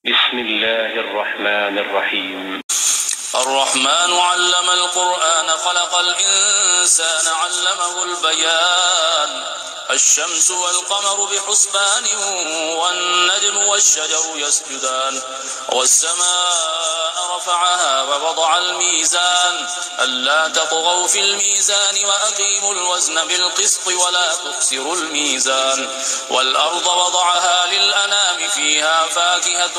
بسم الله الرحمن الرحيم. الرحمن علم القرآن خلق الإنسان علمه البيان. الشمس والقمر بحسبان والنجم والشجر يسجدان والسماء رفعها ووضع الميزان ألا تطغوا في الميزان وأقيموا الوزن بالقسط ولا تخسروا الميزان والأرض وضعها للأنام فيها فاكهة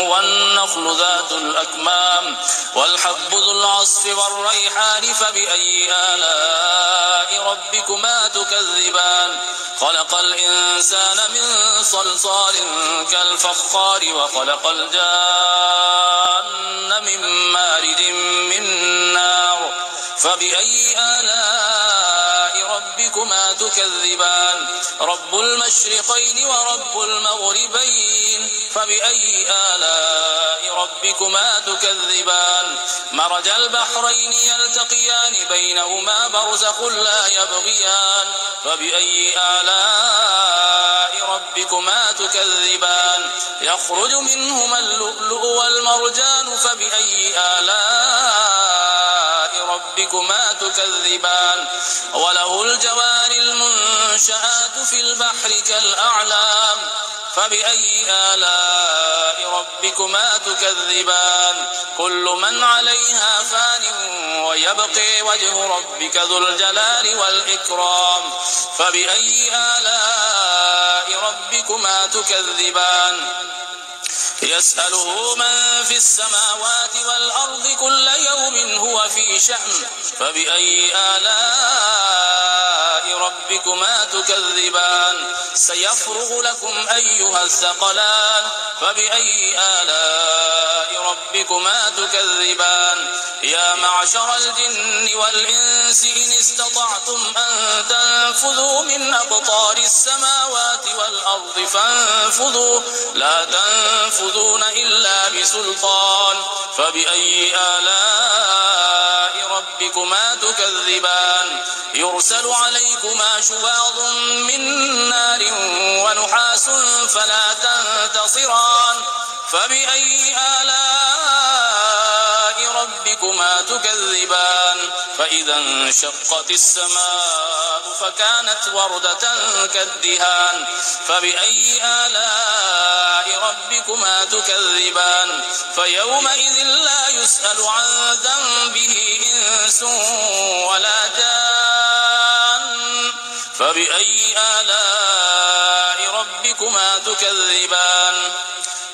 والنخل ذات الأكمام والحب ذو العصف والريحان فبأي آلاء ربكما تكذبان خلق الإنسان من صلصال كالفخار وخلق الجان من مارج من نار فبأي آلاء ربكما تكذبان رب المشرقين ورب المغربين فبأي آلاء ربكما تكذبان مرج البحرين يلتقيان بينهما برزخ لا يبغيان فبأي آلاء ربكما تكذبان يخرج منهما اللؤلؤ والمرجان فبأي آلاء ربكما تكذبان وله الجوار المنشآت في البحر كالأعلام فبأي آلاء ربكما تكذبان كل من عليها فان ويبقي وجه ربك ذو الجلال والإكرام فبأي آلاء ربكما تكذبان يسأله من في السماوات والأرض كل يوم هو في شأن فبأي آلاء ربكما تكذبان سيفرغ لكم أيها الثقلان فبأي آلاء ربكما تكذبان يا معشر الجن والإنس إن استطعتم أن تنفذوا من أقطار السماوات والأرض فانفذوا لا تنفذون إلا بسلطان فبأي آلاء ربكما تكذبان يرسل عليكما شواظ من نار ونحاس فلا تنتصران فبأي آلاء ربكما تكذبان فإذا انشقت السماء فكانت وردة كالدهان فبأي آلاء ربكما تكذبان فيومئذ لا يسأل عن ذنبه إنس ولا جان فبأي آلاء ربكما تكذبان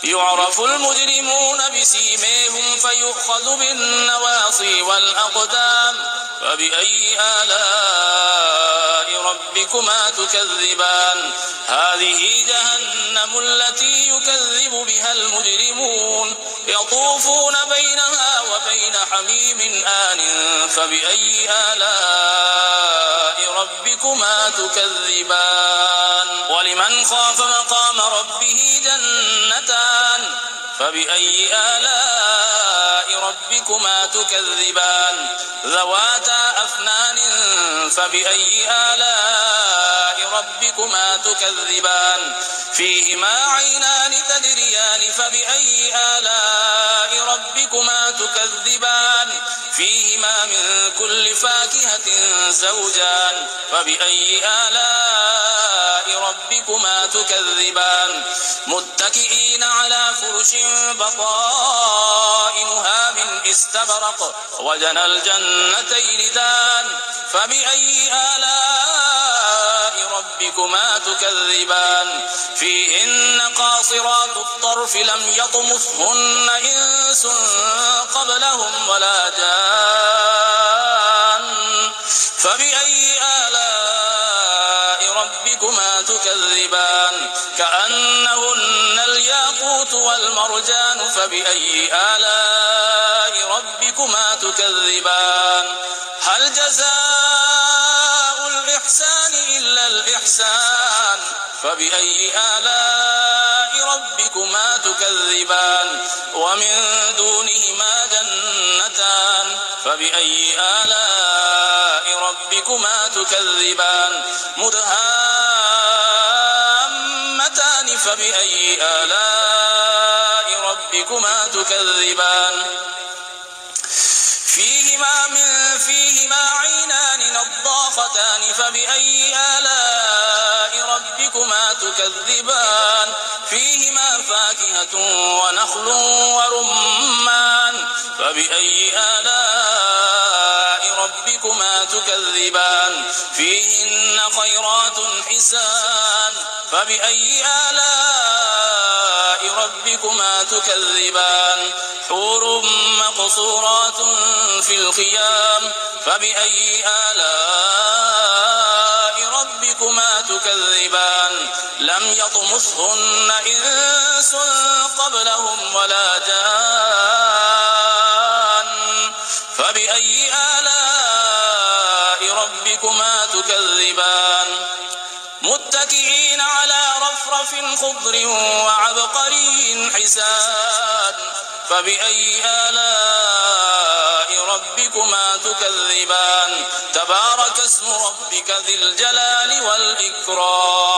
يعرف المجرمون بسيميهم فيؤخذ بالنواصي والأقدام فبأي آلاء ربكما تكذبان هذه جهنم التي يكذب بها المجرمون يطوفون بينها وبين حميم آن فبأي آلاء ربكما تكذبان ولمن خاف مقام ربه جنتان فبأي آلاء ربكما تكذبان ذواتا أفنان فبأي آلاء ربكما تكذبان فيهما عينان تجريان فبأي آلاء ربكما تكذبان فيهما من كل فاكهة زوجان فبأي آلاء ربكما تكذبان متكئين على فرش بطائنها من استبرق وجنى الجنتين دان فبأي آلاء ربكما تكذبان فيهن قاصرات الطرف لم يطمثهن إنس قبلهم ولا جان فبأي آلاء ربكما تكذبان كأنهن الياقوت والمرجان فبأي آلاء ربكما تكذبان هل جزاء الإحسان إلا الإحسان فبأي آلاء ربكما تكذبان ومن دونهما جنتان فبأي آلاء ربكما تكذبان مدهامتان فبأي آلاء ربكما تكذبان فيهما عينان نضاختان فبأي آلاء ربكما تكذبان فيهما فاكهة ونخل ورمان فبأي آلاء ربكما تكذبان فيهن خيرات حسان فبأي آلاء ربكما تكذبان حور مقصورات في الخيام فبأي آلاء ربكما تكذبان لم يطمثهن إنس قبلهم ولا جان فبأي آلاء ربكما تكذبان متكئين على رفرف خضر وعبقري حسان فبأي آلاء ربكما تكذبان تبارك اسم ربك ذي الجلال والإكرام